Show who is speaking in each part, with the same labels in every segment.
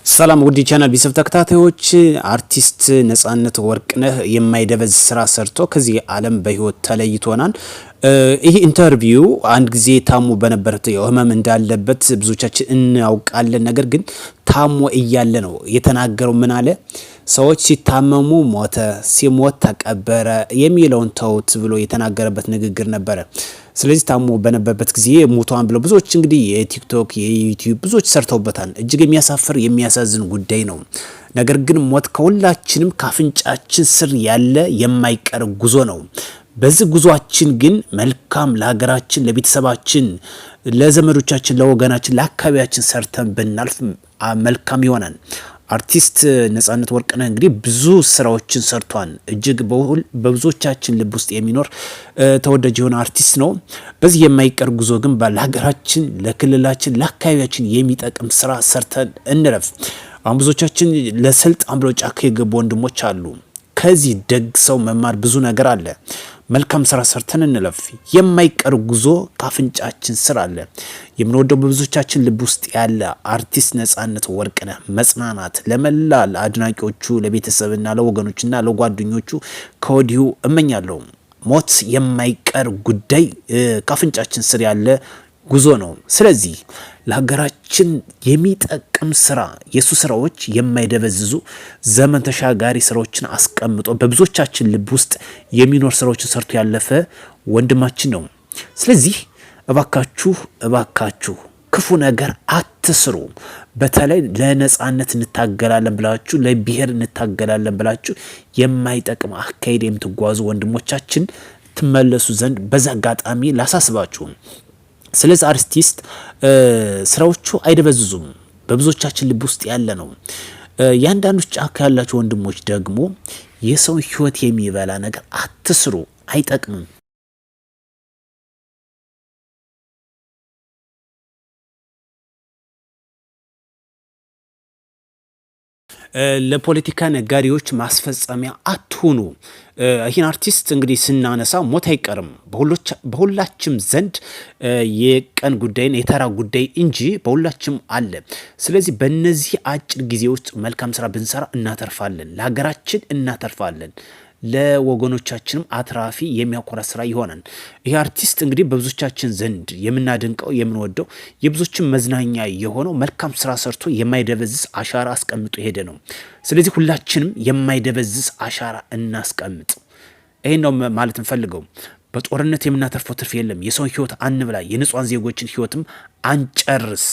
Speaker 1: ሰላም ውድ ቻናል ቢሰብ ተከታታዮች አርቲስት ነጻነት ወርቅነህ የማይደበዝ ስራ ሰርቶ ከዚህ ዓለም በህይወት ተለይቶናል። ይህ ኢንተርቪው አንድ ጊዜ ታሞ በነበረው ህመም እንዳለበት ብዙዎቻችን እናውቃለን። ነገር ግን ታሞ እያለ ነው የተናገረው። ምን አለ? ሰዎች ሲታመሙ ሞተ፣ ሲሞት ተቀበረ የሚለውን ተውት ብሎ የተናገረበት ንግግር ነበረ። ስለዚህ ታሞ በነበረበት ጊዜ ሞቷን ብለው ብዙዎች እንግዲህ የቲክቶክ የዩቲዩብ ብዙዎች ሰርተውበታል። እጅግ የሚያሳፍር የሚያሳዝን ጉዳይ ነው። ነገር ግን ሞት ከሁላችንም ካፍንጫችን ስር ያለ የማይቀር ጉዞ ነው። በዚህ ጉዟችን ግን መልካም ለሀገራችን፣ ለቤተሰባችን፣ ለዘመዶቻችን፣ ለወገናችን፣ ለአካባቢያችን ሰርተን ብናልፍ መልካም ይሆናል። አርቲስት ነጻነት ወርቅነህ እንግዲህ ብዙ ስራዎችን ሰርቷል። እጅግ በብዙዎቻችን ልብ ውስጥ የሚኖር ተወዳጅ የሆነ አርቲስት ነው። በዚህ የማይቀር ጉዞ ግን ለሀገራችን፣ ለክልላችን፣ ለአካባቢያችን የሚጠቅም ስራ ሰርተን እንረፍ። አሁን ብዙዎቻችን ለስልጣን ብለው ጫካ የገቡ ወንድሞች አሉ። ከዚህ ደግ ሰው መማር ብዙ ነገር አለ። መልካም ስራ ሰርተን እንለፍ። የማይቀር ጉዞ ካፍንጫችን ስር አለ። የምንወደው በብዙዎቻችን ልብ ውስጥ ያለ አርቲስት ነጻነት ወርቅነህ መጽናናት ለመላ ለአድናቂዎቹ፣ ለቤተሰብና ለወገኖችና ለጓደኞቹ ከወዲሁ እመኛለሁ። ሞት የማይቀር ጉዳይ ካፍንጫችን ስር ያለ ጉዞ ነው። ስለዚህ ለሀገራችን የሚጠቅም ስራ የሱ ስራዎች የማይደበዝዙ ዘመን ተሻጋሪ ስራዎችን አስቀምጦ በብዙዎቻችን ልብ ውስጥ የሚኖር ስራዎችን ሰርቶ ያለፈ ወንድማችን ነው። ስለዚህ እባካችሁ ክፉ ነገር አትስሩ። በተለይ ለነጻነት እንታገላለን ብላችሁ፣ ለብሔር እንታገላለን ብላችሁ የማይጠቅም አካሄድ የምትጓዙ ወንድሞቻችን ትመለሱ ዘንድ በዛ አጋጣሚ ላሳስባችሁ። ስለዚህ አርቲስት ስራዎቹ አይደበዝዙም፣ በብዙዎቻችን ልብ ውስጥ ያለ ነው። ያንዳንዶች ጫካ ያላችሁ ወንድሞች ደግሞ የሰው ህይወት የሚበላ ነገር አትስሩ፣ አይጠቅምም። ለፖለቲካ ነጋዴዎች ማስፈጸሚያ አትሁኑ። ይህን አርቲስት እንግዲህ ስናነሳ ሞት አይቀርም በሁላችም ዘንድ የቀን ጉዳይ የተራ ጉዳይ እንጂ በሁላችም አለ። ስለዚህ በእነዚህ አጭር ጊዜ ውስጥ መልካም ስራ ብንሰራ እናተርፋለን፣ ለሀገራችን እናተርፋለን፣ ለወገኖቻችንም አትራፊ የሚያኮራ ስራ ይሆናል። ይህ አርቲስት እንግዲህ በብዙዎቻችን ዘንድ የምናደንቀው የምንወደው የብዙዎችን መዝናኛ የሆነው መልካም ስራ ሰርቶ የማይደበዝዝ አሻራ አስቀምጦ ሄደ ነው። ስለዚህ ሁላችንም የማይደበዝዝ አሻራ እናስቀምጥ። ይሄን ነው ማለት እንፈልገው። በጦርነት የምናተርፈው ትርፍ የለም። የሰው ህይወት አንብላ፣ የንጹሃን ዜጎችን ህይወትም አንጨርስ።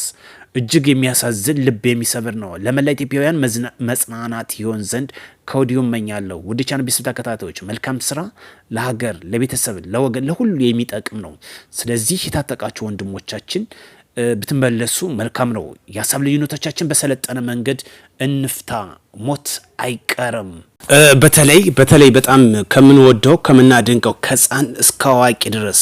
Speaker 1: እጅግ የሚያሳዝን ልብ የሚሰብር ነው። ለመላ ኢትዮጵያውያን መጽናናት ይሆን ዘንድ ከወዲሁ እመኛለሁ። ውድ ቻናል ቢሰብ ተከታታዮች መልካም ስራ ለሀገር፣ ለቤተሰብ፣ ለወገን፣ ለሁሉ የሚጠቅም ነው። ስለዚህ የታጠቃችሁ ወንድሞቻችን ብትመለሱ መልካም ነው። የሀሳብ ልዩነቶቻችን በሰለጠነ መንገድ እንፍታ። ሞት አይቀርም። በተለይ በጣም ከምንወደው ከምናደንቀው ከህፃን እስከ አዋቂ ድረስ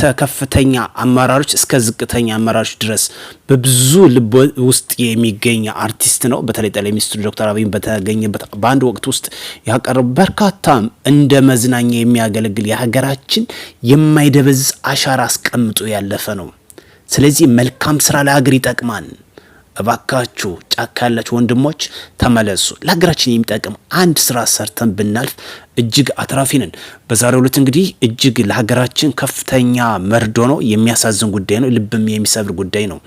Speaker 1: ከከፍተኛ አመራሮች እስከ ዝቅተኛ አመራሮች ድረስ በብዙ ልብ ውስጥ የሚገኝ አርቲስት ነው። በተለይ ጠቅላይ ሚኒስትሩ ዶክተር አብይ በተገኘበት በአንድ ወቅት ውስጥ ያቀረቡ በርካታ እንደ መዝናኛ የሚያገለግል የሀገራችን የማይደበዝዝ አሻራ አስቀምጦ ያለፈ ነው። ስለዚህ መልካም ስራ ለሀገር ይጠቅማል። እባካችሁ ጫካ ያላችሁ ወንድሞች ተመለሱ። ለሀገራችን የሚጠቅም አንድ ስራ ሰርተን ብናልፍ እጅግ አትራፊ ነን። በዛሬው ዕለት እንግዲህ እጅግ ለሀገራችን ከፍተኛ መርዶ ነው፣ የሚያሳዝን ጉዳይ ነው፣ ልብም የሚሰብር ጉዳይ ነው።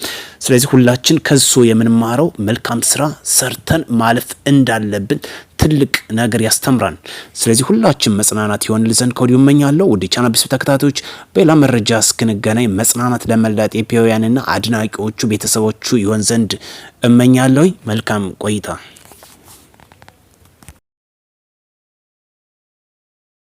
Speaker 1: ስለዚህ ሁላችን ከሱ የምንማረው መልካም ስራ ሰርተን ማለፍ እንዳለብን ትልቅ ነገር ያስተምራል። ስለዚህ ሁላችን መጽናናት ይሆንልን ዘንድ ከወዲሁ እመኛለሁ። ውድ ቻናል ቢሰብ ተከታታዮች በሌላ መረጃ እስክንገናኝ መጽናናት ለመላ ኢትዮጵያውያንና አድናቂዎቹ ቤተሰቦቹ ይሆን ዘንድ እመኛለሁ። መልካም ቆይታ